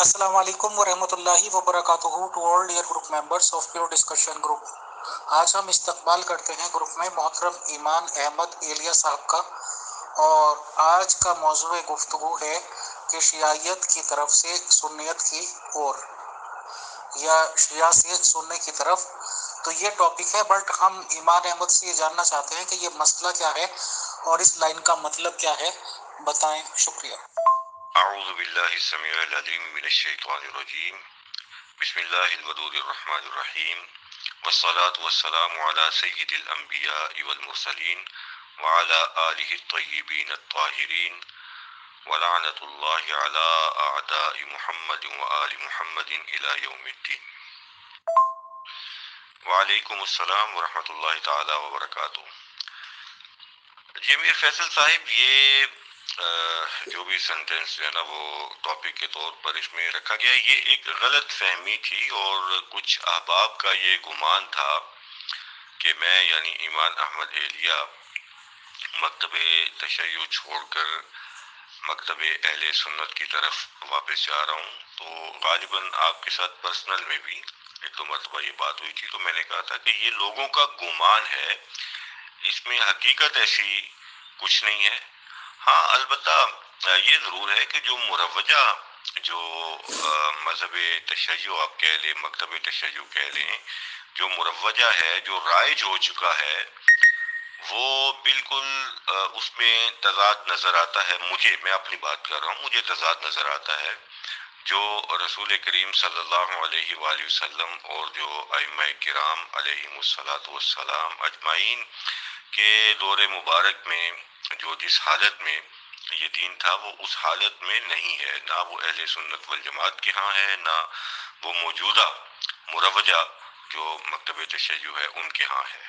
السلام علیکم ورحمۃ اللہ وبرکاتہ to all dear group members of pure discussion group. آج ہم استقبال کرتے ہیں گروپ میں محترم ایمان احمد ایلیا صاحب کا، اور آج کا موضوع گفتگو ہے کہ شیعیت کی طرف سے سنیت کی اور یا شیعہ سے سننے کی طرف. تو یہ ٹاپک ہے، بٹ ہم ایمان احمد سے یہ جاننا چاہتے ہیں کہ یہ مسئلہ کیا ہے اور اس لائن کا مطلب کیا ہے، بتائیں. شکریہ. اعوذ باللہ السمیع العلیم من الشیطان الرجیم. بسم اللہ الودود الرحمن الرحیم، والصلاة والسلام علی سید الانبیاء والمرسلین وعلی آلہ الطیبین الطاہرین، ولعنۃ اللہ علی اعداء محمد وآل محمد الی یوم الدین. وعلیکم السلام ورحمۃ اللہ تعالی وبرکاتہ. جی امیر فیصل صاحب، یہ جو بھی سینٹینس جو ہے نا وہ ٹاپک کے طور پر اس میں رکھا گیا، یہ ایک غلط فہمی تھی اور کچھ احباب کا یہ گمان تھا کہ میں یعنی ایمان احمد ایلیا مکتب تشیع چھوڑ کر مکتب اہل سنت کی طرف واپس جا رہا ہوں. تو غالباً آپ کے ساتھ پرسنل میں بھی ایک دو مرتبہ یہ بات ہوئی تھی، تو میں نے کہا تھا کہ یہ لوگوں کا گمان ہے، اس میں حقیقت ایسی کچھ نہیں ہے. ہاں البتہ یہ ضرور ہے کہ جو مروجہ جو مذہب تشیع آپ کہہ لیں، مکتب تشیع کہہ لیں، جو مروجہ ہے، جو رائج ہو چکا ہے، وہ بالکل اس میں تضاد نظر آتا ہے. میں اپنی بات کر رہا ہوں، مجھے تضاد نظر آتا ہے جو رسول کریم صلی اللہ علیہ وآلہ وسلم اور جو ائمہ کرام علیہم الصلاۃ والسلام اجمعین کے دور مبارک میں جو جس حالت میں یہ دین تھا، وہ اس حالت میں نہیں ہے. نہ وہ اہل سنت والجماعت کے ہاں ہے، نہ وہ موجودہ مروجہ جو مکتب تشیع ہے ان کے ہاں ہے.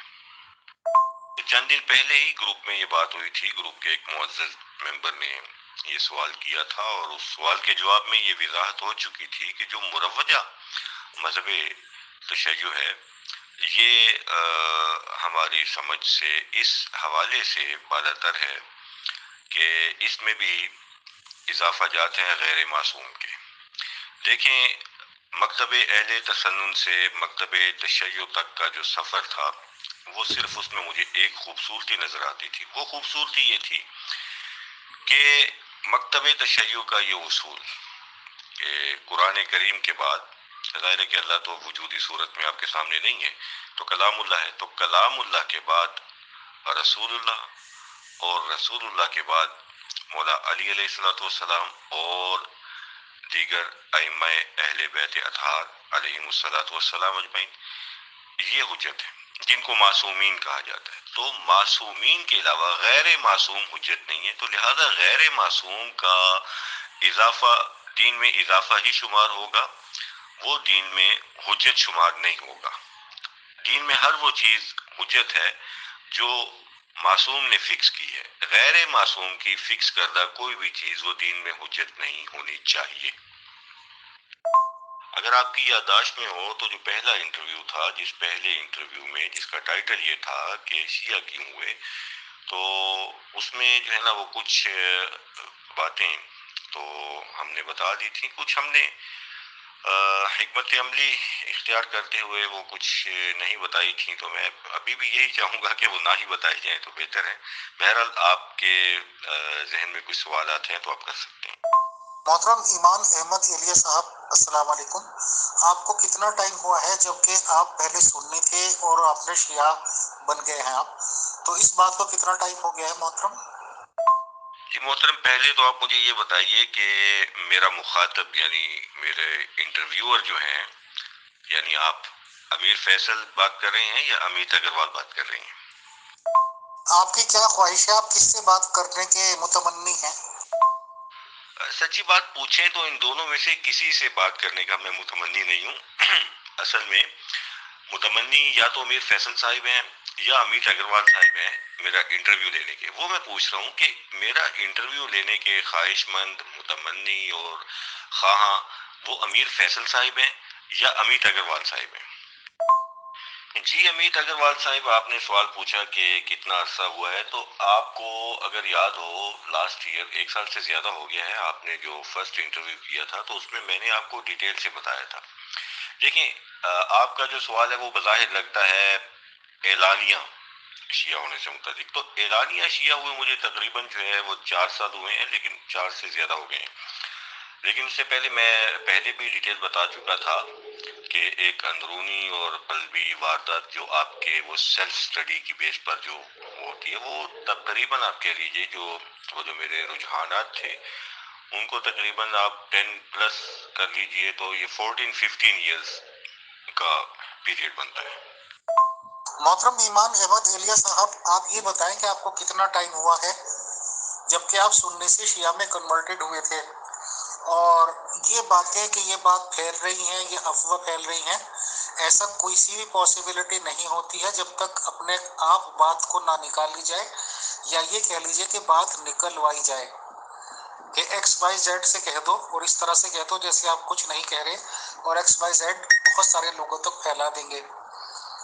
چند دن پہلے ہی گروپ میں یہ بات ہوئی تھی، گروپ کے ایک معزز ممبر نے یہ سوال کیا تھا، اور اس سوال کے جواب میں یہ وضاحت ہو چکی تھی کہ جو مروجہ مذہب تشیع ہے، یہ ہماری سمجھ سے اس حوالے سے بالاتر ہے کہ اس میں بھی اضافہ جات ہیں غیر معصوم کے. دیکھیں، مکتب اہل تسنن سے مکتب تشیع تک کا جو سفر تھا، وہ صرف اس میں مجھے ایک خوبصورتی نظر آتی تھی. وہ خوبصورتی یہ تھی کہ مکتب تشیع کا یہ اصول کہ قرآن کریم کے بعد، ظاہر ہے کہ اللہ تو وجودی صورت میں آپ کے سامنے نہیں ہے، تو کلام اللہ ہے، تو کلام اللہ کے بعد رسول اللہ، اور رسول اللہ کے بعد مولا علی علیہ الصلوۃ والسلام اور دیگر ائمہ اہل بیت اطہار علیہم الصلوۃ والسلام اجمعین، یہ حجت ہے جن کو معصومین کہا جاتا ہے. تو معصومین کے علاوہ غیر معصوم حجت نہیں ہے، تو لہذا غیر معصوم کا اضافہ دین میں اضافہ ہی شمار ہوگا، وہ دین میں حجت شمار نہیں ہوگا. دین میں ہر وہ چیز حجت ہے جو معصوم نے فکس کی ہے. غیر معصوم کی فکس کردہ کوئی بھی چیز وہ دین میں حجت نہیں ہونی چاہیے. اگر آپ کی یادداشت میں ہو تو جو پہلا انٹرویو تھا، جس پہلے انٹرویو میں جس کا ٹائٹل یہ تھا کہ شیعہ کیوں ہوئے، تو اس میں جو ہے نا وہ کچھ باتیں تو ہم نے بتا دی تھی، کچھ ہم نے حکمت عملی اختیار کرتے ہوئے وہ کچھ نہیں بتائی تھیں. تو میں ابھی بھی یہی چاہوں گا کہ وہ نہ ہی بتائی جائیں تو بہتر ہے. بہرحال آپ کے ذہن میں کچھ سوالات ہیں تو آپ کر سکتے ہیں. محترم ایمان احمد ایلیا صاحب، السلام علیکم. آپ کو کتنا ٹائم ہوا ہے جبکہ آپ پہلے سنی تھے اور آپ نے شیعہ بن گئے ہیں آپ، تو اس بات کو کتنا ٹائم ہو گیا ہے محترم؟ جی محترم، پہلے تو آپ مجھے یہ بتائیے کہ میرا مخاطب یعنی میرے انٹرویور جو ہیں، یعنی آپ امیر فیصل بات کر رہے ہیں یا امیت اگروال بات کر رہے ہیں؟ آپ کی کیا خواہش ہے، آپ کس سے بات کرنے کے متمنی ہیں؟ سچی بات پوچھیں تو ان دونوں میں سے کسی سے بات کرنے کا میں متمنی نہیں ہوں۔ اصل میں متمنی یا تو امیر فیصل صاحب ہیں یا امیت اگروال صاحب ہیں میرا انٹرویو لینے کے۔ وہ میں پوچھ رہا ہوں کہ میرا انٹرویو لینے کے خواہش مند، متمنی اور خواہاں وہ امیر فیصل صاحب ہیں یا امیت اگروال صاحب ہیں؟ جی امیت اگروال صاحب، آپ نے سوال پوچھا کہ کتنا عرصہ ہوا ہے، تو آپ کو اگر یاد ہو لاسٹ ایئر 1 سال سے زیادہ ہو گیا ہے، آپ نے جو فرسٹ انٹرویو کیا تھا تو اس میں نے آپ کو ڈیٹیل سے بتایا تھا۔ دیکھیں، آپ کا جو سوال ہے وہ بظاہر لگتا ہے اعلانیہ شیعہ ہونے سے متعلق، تو اعلانیہ شیعہ ہوئے مجھے تقریباً جو ہے وہ 4 سال ہوئے ہیں، لیکن 4 سے زیادہ ہو گئے ہیں۔ لیکن اس سے پہلے میں پہلے بھی ڈیٹیل بتا چکا تھا کہ ایک اندرونی اور قلبی واردات جو آپ کے وہ سیلف اسٹڈی کی بیس پر جو ہوتی ہے، وہ تقریباً آپ کہہ لیجیے وہ جو میرے رجحانات تھے ان کو تقریباً آپ 10 پلس کر لیجیے تو یہ 14-15 ایئرز کا پیریڈ بنتا ہے۔ محترم ایمان احمد ایلیا صاحب، آپ یہ بتائیں کہ آپ کو کتنا ٹائم ہوا ہے جبکہ آپ سنی سے شیعہ میں کنورٹڈ ہوئے تھے، اور یہ باتیں کہ یہ بات پھیل رہی ہیں، یہ افواہ پھیل رہی ہیں، ایسا کوئی سی بھی پاسبلٹی نہیں ہوتی ہے جب تک اپنے آپ بات کو نہ نکالی جائے، یا یہ کہہ لیجئے کہ بات نکلوائی جائے کہ ایکس وائی زیڈ سے کہہ دو اور اس طرح سے کہہ دو جیسے آپ کچھ نہیں کہہ رہے، اور ایکس وائی زیڈ بہت سارے لوگوں تک پھیلا دیں گے۔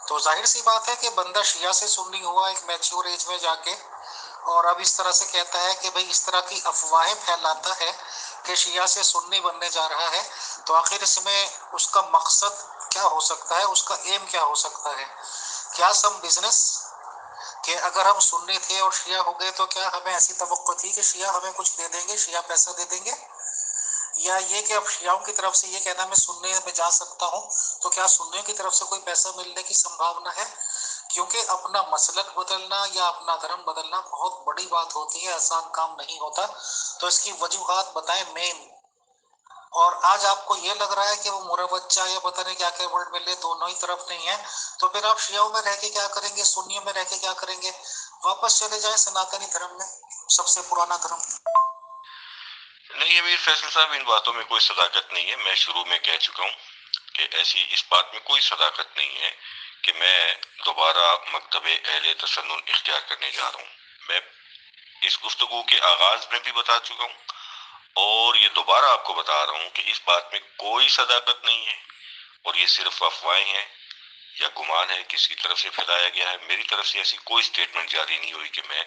تو ظاہر سی بات ہے کہ بندہ شیعہ سے سنی ہوا ایک میچور ایج میں جا کے، اور اب اس طرح سے کہتا ہے کہ بھئی اس طرح کی افواہیں پھیلاتا ہے کہ شیعہ سے سنی بننے جا رہا ہے، تو آخر اس میں اس کا مقصد کیا ہو سکتا ہے، اس کا ایم کیا ہو سکتا ہے؟ کیا سم بزنس کہ اگر ہم سنی تھے اور شیعہ ہو گئے تو کیا ہمیں ایسی توقع تھی کہ شیعہ ہمیں کچھ دے دیں گے، شیعہ پیسہ دے دیں گے؟ یا یہ کہ اب شیعوں کی طرف سے یہ کہنا میں سننے میں جا سکتا ہوں تو کیا سننے کی طرف سے کوئی پیسہ ملنے کی سمبھاونا ہے؟ کیونکہ اپنا مسلک بدلنا یا اپنا دھرم بدلنا بہت بڑی بات ہوتی ہے، آسان کام نہیں ہوتا، تو اس کی وجوہات بتائیں مین۔ اور آج آپ کو یہ لگ رہا ہے کہ وہ مروجہ یا پتہ نہیں کیا کہ ورڈ ملے دونوں ہی طرف نہیں ہے، تو پھر آپ شیعوں میں رہ کے کیا کریں گے، سنیوں میں رہ کے کیا کریں گے؟ واپس چلے جائیں سناتنی دھرم میں، سب سے پرانا دھرم۔ نہیں امیر فیصل صاحب، ان باتوں میں کوئی صداقت نہیں ہے۔ میں شروع میں کہہ چکا ہوں کہ ایسی اس بات میں کوئی صداقت نہیں ہے کہ میں دوبارہ مکتب اہل تسنن اختیار کرنے جا رہا ہوں۔ میں اس گفتگو کے آغاز میں بھی بتا چکا ہوں اور یہ دوبارہ آپ کو بتا رہا ہوں کہ اس بات میں کوئی صداقت نہیں ہے، اور یہ صرف افواہیں ہیں یا گمان ہے کسی طرف سے پھیلایا گیا ہے۔ میری طرف سے ایسی کوئی سٹیٹمنٹ جاری نہیں ہوئی کہ میں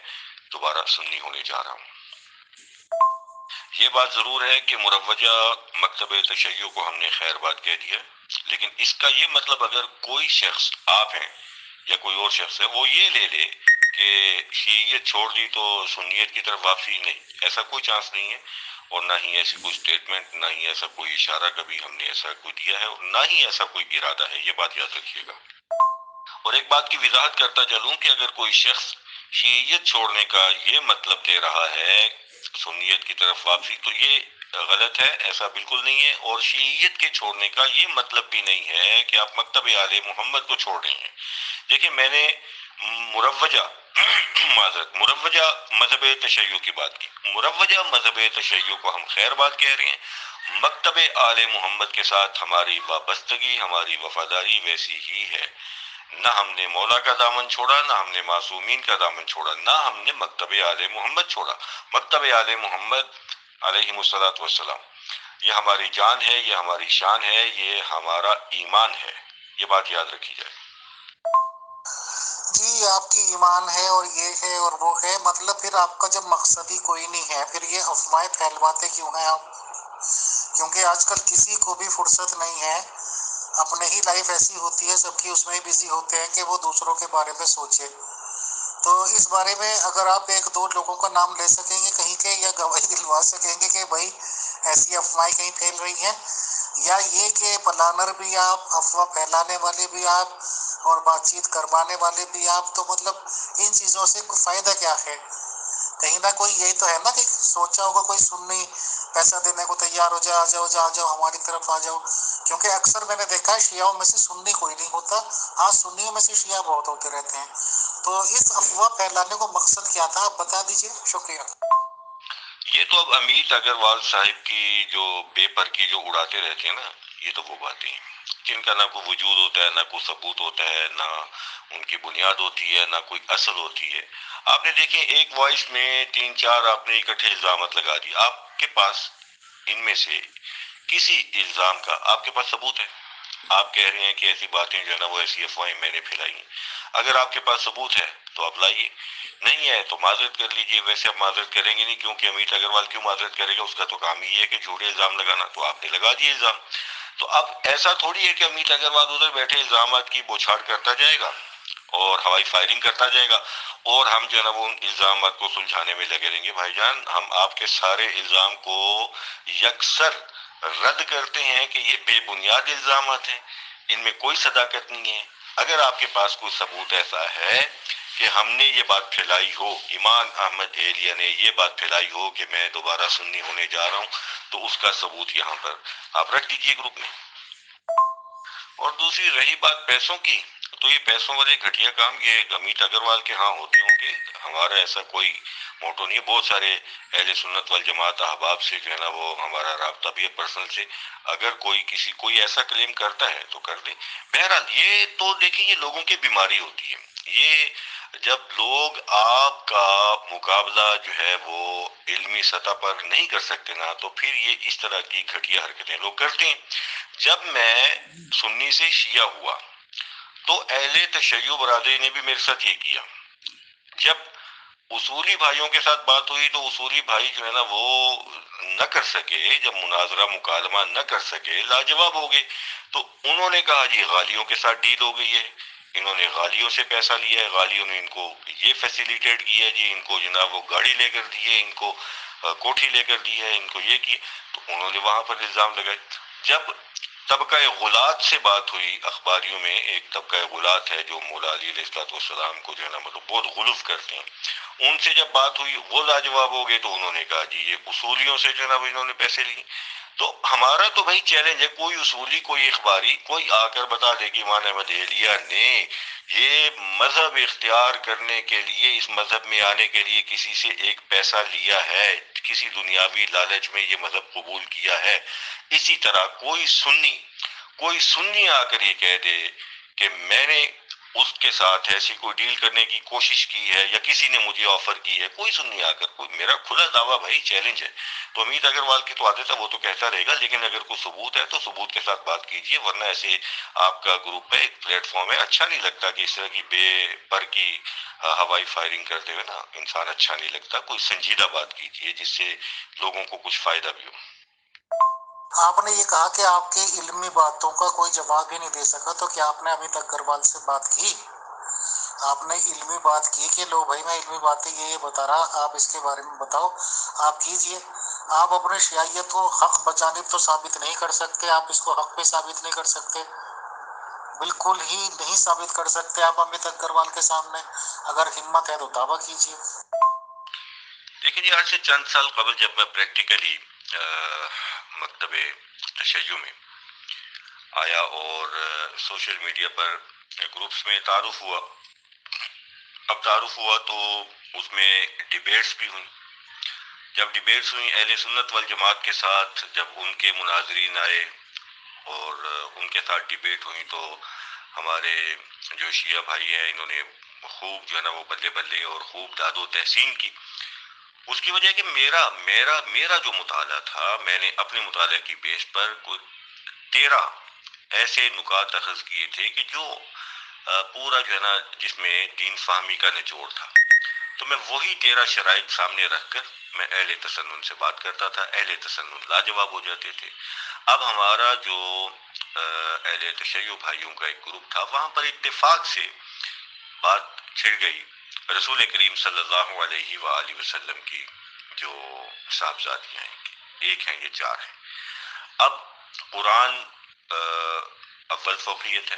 دوبارہ سنی ہونے جا رہا ہوں۔ یہ بات ضرور ہے کہ مروجہ مکتب تشیع کو ہم نے خیر بات کہہ دیا، لیکن اس کا یہ مطلب اگر کوئی شخص، آپ ہیں یا کوئی اور شخص ہے، وہ یہ لے لے کہ شیعیت چھوڑ دی تو سنیت کی طرف واپسی، نہیں، ایسا کوئی چانس نہیں ہے، اور نہ ہی ایسی کوئی سٹیٹمنٹ، نہ ہی ایسا کوئی اشارہ کبھی ہم نے ایسا کوئی دیا ہے، اور نہ ہی ایسا کوئی ارادہ ہے، یہ بات یاد رکھیے گا۔ اور ایک بات کی وضاحت کرتا چلوں کہ اگر کوئی شخص شیعیت چھوڑنے کا یہ مطلب دے رہا ہے سنیت کی طرف واپسی، تو یہ غلط ہے، ایسا بالکل نہیں ہے، اور شیعیت کے چھوڑنے کا یہ مطلب بھی نہیں ہے کہ آپ مکتب آل محمد کو چھوڑ رہے ہیں۔ دیکھیں، میں نے مروجہ مروجہ مذہب تشیع کی بات کی۔ مروجہ مذہب تشیع کو ہم خیر بات کہہ رہے ہیں۔ مکتب آل محمد کے ساتھ ہماری وابستگی، ہماری وفاداری ویسی ہی ہے۔ نہ ہم نے مولا کا دامن چھوڑا، نہ ہم نے معصومین کا دامن چھوڑا، نہ ہم نے مکتب آل محمد چھوڑا۔ مکتب آل محمد علیہ الصلوۃ والسلام یہ ہماری جان ہے، یہ ہماری شان ہے، یہ ہمارا ایمان ہے، یہ بات یاد رکھی جائے۔ جی آپ کی ایمان ہے اور یہ ہے اور وہ ہے، مطلب پھر آپ کا جب مقصد ہی کوئی نہیں ہے، پھر یہ افواہیں پھیلواتے کیوں ہیں آپ؟ کیونکہ آج کل کسی کو بھی فرصت نہیں ہے، اپنے ہی لائف ایسی ہوتی ہے، سب کی اس میں ہی بزی ہوتے ہیں کہ وہ دوسروں کے بارے میں سوچے۔ تو اس بارے میں اگر آپ 1-2 لوگوں کا نام لے سکیں گے کہیں کے، یا گواہی دلوا سکیں گے کہ بھائی ایسی افواہیں کہیں پھیل رہی ہیں، یا یہ کہ پلانر بھی آپ، افواہ پھیلانے والے بھی آپ، اور بات چیت کروانے والے بھی آپ، تو مطلب ان چیزوں سے کوئی فائدہ کیا ہے؟ کہیں نہ کوئی یہی تو ہے نا کہ سوچا ہوگا کوئی سنی پیسہ دینے کو تیار ہو جائے، آ جاؤ آ جاؤ ہماری طرف آ جاؤ، کیونکہ اکثر میں نے دیکھا ہے شیعوں میں سے سنی کوئی نہیں ہوتا، ہاں سنیوں میں سے شیعہ بہت ہوتے رہتے ہیں. تو اس افواہ پھیلانے کو مقصد کیا تھا آپ بتا دیجئے. شکریہ. یہ تو اب امیت اگروال صاحب کی جو بے پر کی جو اڑاتے رہتے ہیں نا، یہ تو وہ باتیں ہیں جن کا نہ کوئی وجود ہوتا ہے، نہ کوئی ثبوت ہوتا ہے، نہ ان کی بنیاد ہوتی ہے، نہ کوئی اصل ہوتی ہے. آپ نے دیکھیں ایک وائس میں 3-4 آپ نے اکٹھے الزامات لگا دی. آپ کے پاس ان میں سے کسی الزام کا آپ کے پاس ثبوت ہے؟ آپ کہہ رہے ہیں کہ ایسی باتیں جو ہے نا وہ ایسی افواہیں میں نے پھیلائی ہیں. اگر آپ کے پاس ثبوت ہے تو آپ لائیے، نہیں ہے تو معذرت کر لیجئے. ویسے آپ معذرت کریں گے نہیں، کیونکہ امیت اگروال کیوں معذرت کرے گا؟ اس کا تو کام ہی ہے کہ جھوٹے الزام لگانا. تو آپ نے لگا دیے الزام. تو اب ایسا تھوڑی ہے کہ امیت اگروال ادھر بیٹھے الزامات کی بوچھاڑ کرتا جائے گا اور ہوائی فائرنگ کرتا جائے گا اور ہم جو ہے نا وہ ان الزامات کو سلجھانے میں لگے رہیں گے. بھائی جان، ہم آپ کے سارے الزام کو یکسر رد کرتے ہیں کہ یہ بے بنیاد الزامات ہیں، ان میں کوئی صداقت نہیں ہے. اگر آپ کے پاس کوئی ثبوت ایسا ہے کہ ہم نے یہ بات پھیلائی ہو، ایمان احمد اہلیہ نے یہ بات پھیلائی ہو کہ میں دوبارہ سنی ہونے جا رہا ہوں، تو اس کا ثبوت یہاں پر آپ رکھ دیجئے گروپ میں. اور دوسری رہی بات پیسوں کی، تو یہ پیسوں والے گھٹیا کام یہ امیت اگروال کے ہاں ہوتے ہوں گے. ہمارا ایسا کوئی موٹو نہیں ہے. بہت سارے اہل سنت والجماعت احباب سے جو ہے نا وہ ہمارا رابطہ بھی ہے پرسنل سے. اگر کوئی ایسا کلیم کرتا ہے تو کر دے. بہرحال یہ تو دیکھیں یہ لوگوں کی بیماری ہوتی ہے. یہ جب لوگ آپ کا مقابلہ جو ہے وہ علمی سطح پر نہیں کر سکتے نا، تو پھر یہ اس طرح کی گھٹیا حرکتیں لوگ کرتے ہیں. جب میں سنی سے شیعہ ہوا تو اہل تشیع برادری نے بھی میرے ساتھ یہ کیا. جب اصولی بھائیوں کے ساتھ بات ہوئی تو اصولی بھائی جو ہے نا وہ نہ کر سکے، جب مناظرہ مکالمہ نہ کر سکے، لاجواب ہو گئے. تو انہوں نے کہا جی غالیوں کے ساتھ ڈیل ہو گئی ہے، انہوں نے غالیوں سے پیسہ لیا ہے، غالیوں نے ان کو یہ فیسیلیٹیٹ کیا ہے جی، ان کو جناب وہ گاڑی لے کر دی ہے، ان کو کوٹھی لے کر دی ہے، ان کو یہ کی. تو انہوں نے وہاں پر الزام لگائے. جب طبقہ غلات سے بات ہوئی، اخباریوں میں ایک طبقہ غلات ہے جو مولا علی علیہ السلام کو جو ہے نا مطلب بہت غلف کرتے ہیں، ان سے جب بات ہوئی وہ لاجواب ہو گئے. تو انہوں نے کہا جی یہ اصولیوں سے جو ہے نا انہوں نے پیسے لیے. تو ہمارا تو بھائی چیلنج ہے، کوئی اصولی کوئی اخباری کوئی آ کر بتا دے کہ امام احمد اہلیہ نے یہ مذہب اختیار کرنے کے لیے، اس مذہب میں آنے کے لیے کسی سے ایک پیسہ لیا ہے، کسی دنیاوی لالچ میں یہ مذہب قبول کیا ہے. اسی طرح کوئی سنی آ کر یہ کہہ دے کہ میں نے اس کے ساتھ ایسی کوئی ڈیل کرنے کی کوشش کی ہے یا کسی نے مجھے آفر کی ہے، کوئی سنی آ کر، کوئی میرا کھلا دعویٰ بھائی چیلنج ہے. تو امیت اگروال کی تو عادت ہے وہ تو کہتا رہے گا، لیکن اگر کوئی ثبوت ہے تو ثبوت کے ساتھ بات کیجئے. ورنہ ایسے آپ کا گروپ ہے، ایک پلیٹ فارم ہے، اچھا نہیں لگتا کہ اس طرح کی بے پر کی ہوائی فائرنگ کرتے ہوئے نا انسان اچھا نہیں لگتا. کوئی سنجیدہ بات کیجئے جس سے لوگوں کو کچھ فائدہ بھی ہو. آپ نے یہ کہا کہ آپ کے علمی باتوں کا کوئی جواب ہی نہیں دے سکا، تو کیا آپ نے امیت اگروال سے بات کی؟ آپ نے علمی بات کی کہ لو بھائی میں علمی باتیں یہ بتا رہا، آپ اس کے بارے میں بتاؤ. آپ کیجئے. آپ اپنے شیعیت کو حق بجانب تو ثابت نہیں کر سکتے، آپ اس کو حق پہ ثابت نہیں کر سکتے، بالکل ہی نہیں ثابت کر سکتے آپ امیت اگروال کے سامنے. اگر ہمت ہے تو دعویٰ کیجئے. دیکھیں جی، آج سے چند سال قبل جب میں پریکٹیکلی مکتب تشیع میں آیا اور سوشل میڈیا پر گروپس میں تعارف ہوا، اب تعارف ہوا تو اس میں ڈیبیٹس بھی ہوئی. جب ڈیبیٹس ہوئی اہل سنت والجماعت کے ساتھ، جب ان کے مناظرین آئے اور ان کے ساتھ ڈیبیٹ ہوئی، تو ہمارے جو شیعہ بھائی ہیں انہوں نے خوب جو ہے نا وہ بلے بلے اور خوب داد و تحسین کی. اس کی وجہ کہ میرا جو مطالعہ تھا، میں نے اپنے مطالعے کی بیس پر کوئی 13 ایسے نکات اخذ کیے تھے کہ جو پورا جو ہے نا جس میں دین فہمی کا نچوڑ تھا. تو میں وہی 13 شرائط سامنے رکھ کر میں اہل تسنن سے بات کرتا تھا. اہل تسنن لاجواب ہو جاتے تھے. اب ہمارا جو اہل تشیع بھائیوں کا ایک گروپ تھا، وہاں پر اتفاق سے بات چھڑ گئی رسول کریم صلی اللہ علیہ وآلہ وسلم کی جو صاحبزادیاں ہیں، ایک ہیں یہ 4 ہیں. اب قرآن اول فوقیت ہے،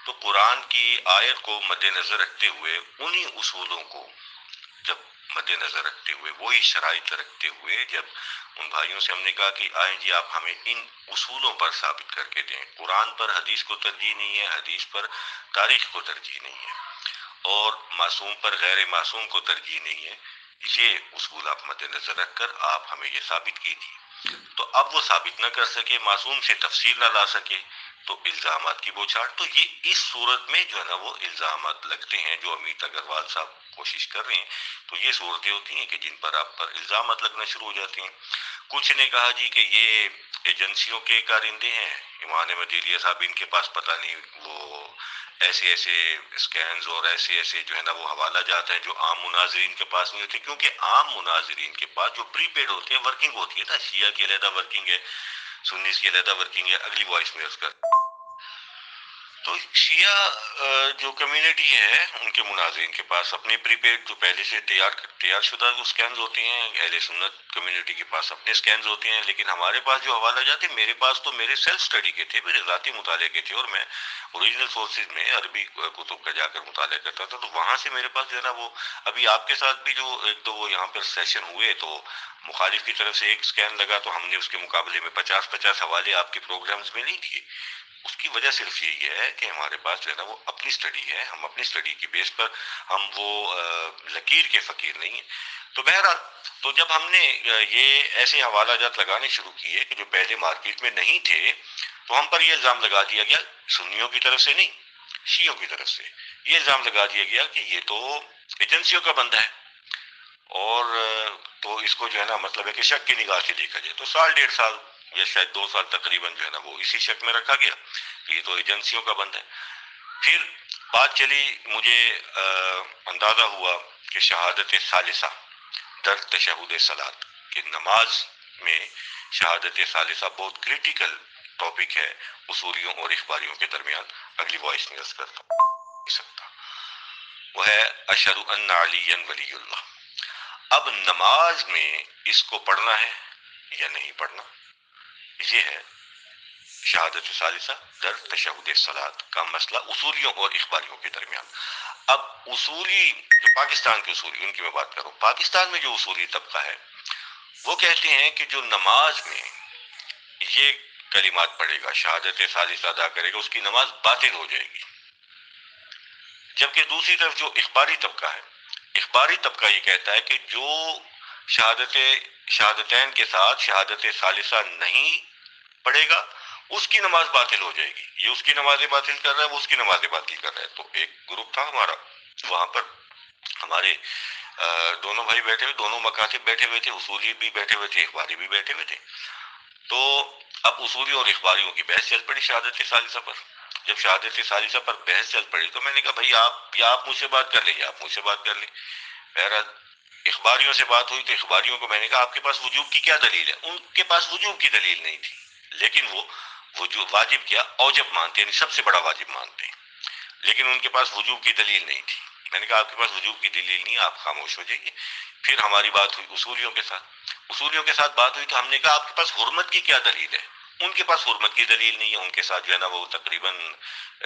تو قرآن کی آیت کو مد نظر رکھتے ہوئے انہی اصولوں کو جب مد نظر رکھتے ہوئے، وہی شرائط رکھتے ہوئے، جب ان بھائیوں سے ہم نے کہا کہ آئیں جی آپ ہمیں ان اصولوں پر ثابت کر کے دیں، قرآن پر حدیث کو ترجیح نہیں ہے، حدیث پر تاریخ کو ترجیح نہیں ہے، اور معصوم پر غیر معصوم کو ترجیح نہیں ہے، یہ اصول آپ مد نظر رکھ کر آپ ہمیں یہ ثابت کیجیے۔ تو اب وہ ثابت نہ کر سکے، معصوم سے تفسیر نہ لا سکے، تو الزامات کی بوچھاڑ۔ تو یہ اس صورت میں جو ہے نا وہ الزامات لگتے ہیں جو امیت اگروال صاحب کوشش کر رہے ہیں، تو یہ صورتیں ہوتی ہیں کہ جن پر آپ پر الزامات لگنا شروع ہو جاتے ہیں۔ کچھ نے کہا جی کہ یہ ایجنسیوں کے کارندے ہیں، ایمان احمد ایلیہ صاحب ان کے پاس پتہ نہیں وہ ایسے ایسے اسکینز اور ایسے ایسے جو ہے نا وہ حوالہ جات ہیں جو عام مناظرین کے پاس نہیں ہوتے، کیونکہ عام مناظرین کے پاس جو پری پیڈ ہوتے ہیں ورکنگ ہوتی ہے نا، شیعہ کی علیحدہ ورکنگ ہے، سنیز کی علیحدہ ورکنگ ہے۔ اگلی وائس میں اس کا تو شیعہ جو کمیونٹی ہے ان کے مناظرین کے پاس اپنے پری پیڈ جو پہلے سے تیار شدہ اسکینز ہوتے ہیں، اہل سنت کمیونٹی کے پاس اپنے اسکینز ہوتے ہیں، لیکن ہمارے پاس جو حوالہ جاتے ہیں، میرے پاس تو میرے سیلف اسٹڈی کے تھے، میرے ذاتی مطالعے کے تھے، اور میں اوریجنل سورسز میں عربی کتب کا جا کر مطالعہ کرتا تھا، تو وہاں سے میرے پاس جو ہے نا وہ ابھی آپ کے ساتھ بھی جو ایک دو وہ یہاں پر سیشن ہوئے تو مخالف کی طرف سے ایک اسکین لگا، تو ہم نے اس کے مقابلے میں 50 حوالے آپ کے پروگرامز میں نہیں دیے۔ اس کی وجہ صرف یہی ہے کہ ہمارے پاس جو ہے نا وہ اپنی اسٹڈی ہے، ہم اپنی اسٹڈی کی بیس پر، ہم وہ لکیر کے فقیر نہیں ہیں۔ تو بہرحال تو جب ہم نے یہ ایسے حوالہ جات لگانے شروع کیے کہ جو پہلے مارکیٹ میں نہیں تھے، تو ہم پر یہ الزام لگا دیا گیا، سنیوں کی طرف سے نہیں، شیعوں کی طرف سے یہ الزام لگا دیا گیا کہ یہ تو ایجنسیوں کا بندہ ہے، اور تو اس کو جو ہے نا مطلب ہے کہ شک کی نگاہ سے دیکھا جائے۔ تو سال 1.5 سال یا شاید 2 سال تقریباً جو ہے نا وہ اسی شک میں رکھا گیا کہ یہ تو ایجنسیوں کا بندہ ہے۔ پھر بات چلی، مجھے اندازہ ہوا کہ شہادت ثالثہ در تشہد صلاۃ، کہ نماز میں شہادت ثالثہ بہت کریٹیکل ٹاپک ہے اصولیوں اور اخباریوں کے درمیان۔ اگلی وائس میں عرض کرتا سکتا وہ ہے اشہد ان علی ولی اللہ۔ اب نماز میں اس کو پڑھنا ہے یا نہیں پڑھنا، یہ ہے شہادت ثالثہ در تشہد صلاۃ کا مسئلہ اصولیوں اور اخباریوں کے درمیان۔ اب اصولی جو پاکستان کے اصولی، ان کی میں بات کروں، پاکستان میں جو اصولی طبقہ ہے وہ کہتے ہیں کہ جو نماز میں یہ کلمات پڑھے گا، شہادت ثالثہ ادا کرے گا، اس کی نماز باطل ہو جائے گی۔ جبکہ دوسری طرف جو اخباری طبقہ ہے، اخباری طبقہ یہ کہتا ہے کہ جو شہادتین کے ساتھ شہادت ثالثہ نہیں پڑھے گا اس کی نماز باطل ہو جائے گی۔ یہ اس کی نمازیں باطل کر رہا ہے، وہ اس کی نمازیں باطل کر رہا ہے۔ تو ایک گروپ تھا ہمارا، وہاں پر ہمارے دونوں بھائی بیٹھے ہوئے، دونوں مکاتب بیٹھے ہوئے تھے، اصولی بھی بیٹھے ہوئے تھے، اخباری بھی بیٹھے ہوئے تھے۔ تو اب اصولی اور اخباریوں کی بحث چل پڑی شہادت ثالثہ پر۔ جب شہادت ثالثہ پر بحث چل پڑی تو میں نے کہا بھائی آپ مجھ سے بات کر لیں یا آپ مجھ سے بات کر لیں۔ بہرحال اخباریوں سے بات ہوئی تو اخباریوں کو میں نے کہا آپ کے پاس وجوب کی کیا دلیل ہے؟ ان کے پاس وجوب کی دلیل نہیں تھی، لیکن وہ وجوب واجب کیا اوجب مانتے ہیں، یعنی سب سے بڑا واجب مانتے ہیں، لیکن ان کے پاس وجوب کی دلیل نہیں تھی۔ میں نے کہا آپ کے پاس وجوب کی دلیل نہیں ہے، آپ خاموش ہو جائیے۔ پھر ہماری بات ہوئی اصولیوں کے ساتھ، اصولیوں کے ساتھ بات ہوئی تو ہم نے کہا آپ کے پاس حرمت کی کیا دلیل ہے؟ ان کے پاس حرمت کی دلیل نہیں ہے، ان کے ساتھ جو ہے نا وہ تقریباً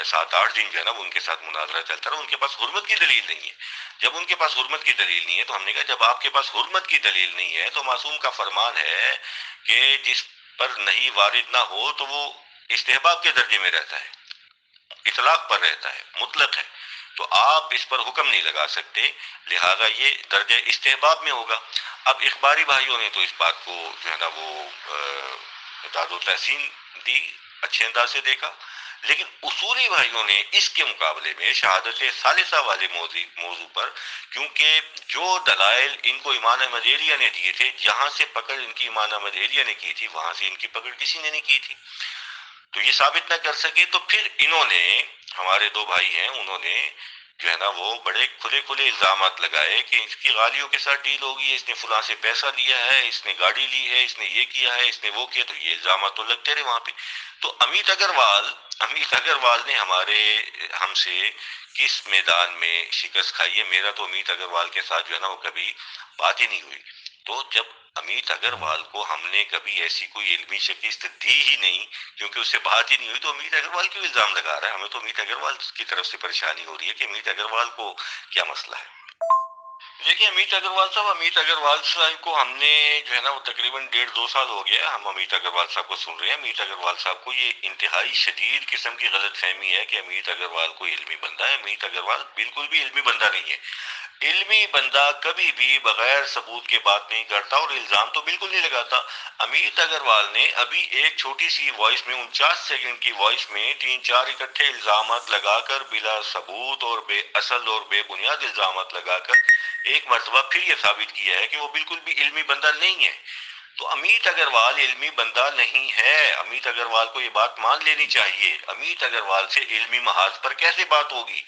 7-8 دن جو ہے نا وہ ان کے ساتھ مناظرہ چلتا رہا، ان کے پاس حرمت کی دلیل نہیں ہے۔ جب ان کے پاس حرمت کی دلیل نہیں ہے تو ہم نے کہا جب آپ کے پاس حرمت کی دلیل نہیں ہے تو معصوم کا فرمان ہے کہ جس پر نہیں وارد نہ ہو تو وہ استحباب کے درجے میں رہتا ہے، اطلاق پر رہتا ہے، مطلق ہے، تو آپ اس پر حکم نہیں لگا سکتے، لہذا یہ درجہ استحباب میں ہوگا۔ اب اخباری بھائیوں نے تو اس بات کو جو ہے نا وہ اعداد و تحسین دی، اچھے انداز سے دیکھا، لیکن اصولی بھائیوں نے اس کے مقابلے میں شہادت ثالثہ والے موضوع پر، کیونکہ جو دلائل ان کو امام احمد ایلیہ نے دیے تھے، جہاں سے پکڑ ان کی امام احمد ایلیہ نے کی تھی وہاں سے ان کی پکڑ کسی نے نہیں کی تھی، تو یہ ثابت نہ کر سکے، تو پھر انہوں نے، ہمارے دو بھائی ہیں، انہوں نے جو ہے نا وہ بڑے کھلے کھلے الزامات لگائے کہ اس کی غالیوں کے ساتھ ڈیل ہوگی، اس نے فلاں سے پیسہ لیا ہے، اس نے گاڑی لی ہے، اس نے یہ کیا ہے، اس نے وہ کیا، تو یہ الزامات تو لگتے رہے وہاں پہ۔ تو امیت اگروال نے ہم سے کس میدان میں شکست کھائی ہے؟ میرا تو امیت اگروال کے ساتھ جو ہے نا وہ کبھی بات ہی نہیں ہوئی۔ تو جب امیت اگروال کو ہم نے کبھی ایسی کوئی علمی شکست دی ہی نہیں، کیونکہ اس سے بات ہی نہیں ہوئی، تو امیت اگروال کیوں الزام لگا رہا ہے؟ ہمیں تو امیت اگروال کی طرف سے پریشانی ہو رہی ہے کہ امیت اگروال کو کیا مسئلہ ہے۔ دیکھیے امیت اگروال صاحب کو ہم نے جو ہے نا وہ تقریباً 1.5-2 سال ہو گیا ہم امیت اگروال صاحب کو سن رہے ہیں. امیت اگروال صاحب کو یہ انتہائی شدید قسم کی غلط فہمی ہے کہ امیت اگروال کوئی علمی بندہ ہے. امیت اگروال بالکل بھی علمی بندہ نہیں ہے. علمی بندہ کبھی بھی بغیر ثبوت کے بات نہیں کرتا اور الزام تو بالکل نہیں لگاتا. امیت اگروال نے ابھی ایک چھوٹی سی وائس میں 49 سیکنڈ کی وائس میں 3-4 اکٹھے الزامات لگا کر بلا ثبوت اور بے اصل اور بے بنیاد الزامات لگا کر ایک مرتبہ پھر یہ ثابت کیا ہے کہ وہ بالکل بھی علمی بندہ نہیں ہے. تو امیت اگروال علمی بندہ نہیں ہے. امیت اگروال کو یہ بات مان لینی چاہیے. امیت اگروال سے علمی محاذ پر کیسے بات ہوگی؟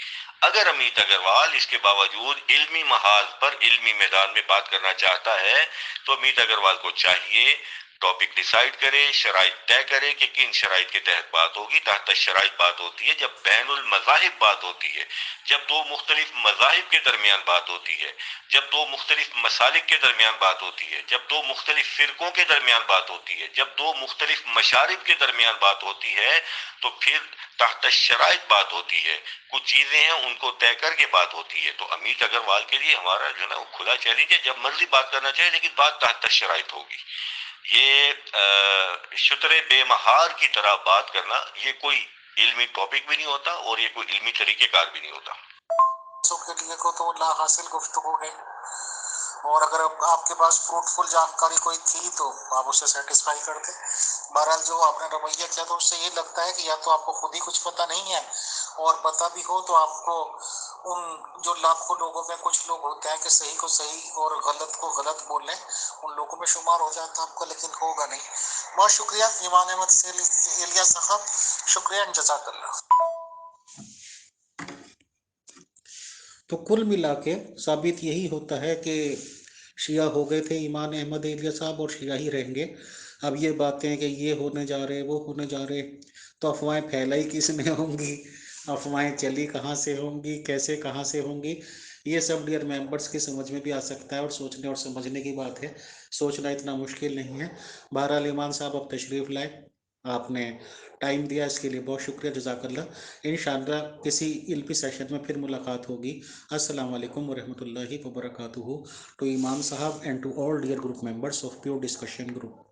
اگر امیت اگروال اس کے باوجود علمی محاذ پر علمی میدان میں بات کرنا چاہتا ہے تو امیت اگروال کو چاہیے ٹاپک ڈیسائیڈ کرے، شرائط طے کرے کہ کن شرائط کے تحت بات ہوگی. تحت شرائط بات ہوتی ہے جب بین المذاہب بات ہوتی ہے، جب دو مختلف مذاہب کے درمیان بات ہوتی ہے، جب دو مختلف مسالک کے درمیان بات ہوتی ہے، جب دو مختلف فرقوں کے درمیان بات ہوتی ہے، جب دو مختلف مشارب کے درمیان بات ہوتی ہے تو پھر تحت شرائط بات ہوتی ہے. کچھ چیزیں ہیں ان کو طے کر کے بات ہوتی ہے. تو امیت اگروال کے لیے ہمارا جو ہے نا وہ کھلا چیلنج ہے، جب مرضی بات کرنا چاہے لیکن بات تحت شرائط ہوگی. یہ شتر بے مہار کی طرح بات کرنا یہ کوئی علمی ٹاپک بھی نہیں ہوتا اور یہ کوئی علمی طریقہ کار بھی نہیں ہوتا. کے لیے کو تو لا حاصل گفتگو ہے، اور اگر آپ کے پاس فروٹفل جانکاری کوئی تھی تو آپ اسے سیٹسفائی کرتے. بہرحال جو آپ نے رویہ کیا تو اس سے یہ لگتا ہے کہ یا تو آپ کو خود ہی کچھ پتہ نہیں ہے، اور پتہ بھی ہو تو آپ کو ان جو لاکھوں لوگوں میں کچھ لوگ ہوتے ہیں کہ صحیح کو صحیح اور غلط کو غلط بولیں، ان لوگوں میں شمار ہو جاتا آپ کو، لیکن ہوگا نہیں. بہت شکریہ ایمان احمد ایلیا صاحب، شکریہ، جزاک اللہ. تو کل ملا کے ثابت یہی ہوتا ہے کہ شیعہ ہو گئے تھے ایمان احمد ایلیا صاحب اور شیعہ ہی رہیں گے. اب یہ باتیں کہ یہ ہونے جا رہے وہ ہونے جا رہے، تو افواہیں پھیلائی کس میں ہوں گی، افواہیں چلی کہاں سے ہوں گی، کیسے کہاں سے ہوں گی، یہ سب ڈیئر ممبرس کی سمجھ میں بھی آ سکتا ہے اور سوچنے اور سمجھنے کی بات ہے. سوچنا اتنا مشکل نہیں ہے. بہرحال ایمان صاحب اب تشریف لائے، آپ نے ٹائم دیا، اس کے لیے بہت شکریہ، جزاک اللہ. انشاءاللہ کسی علمی سیشن میں پھر ملاقات ہوگی. السلام علیکم ورحمۃ اللہ وبرکاتہ. ٹو ایمان صاحب and to all dear group members of pure discussion group.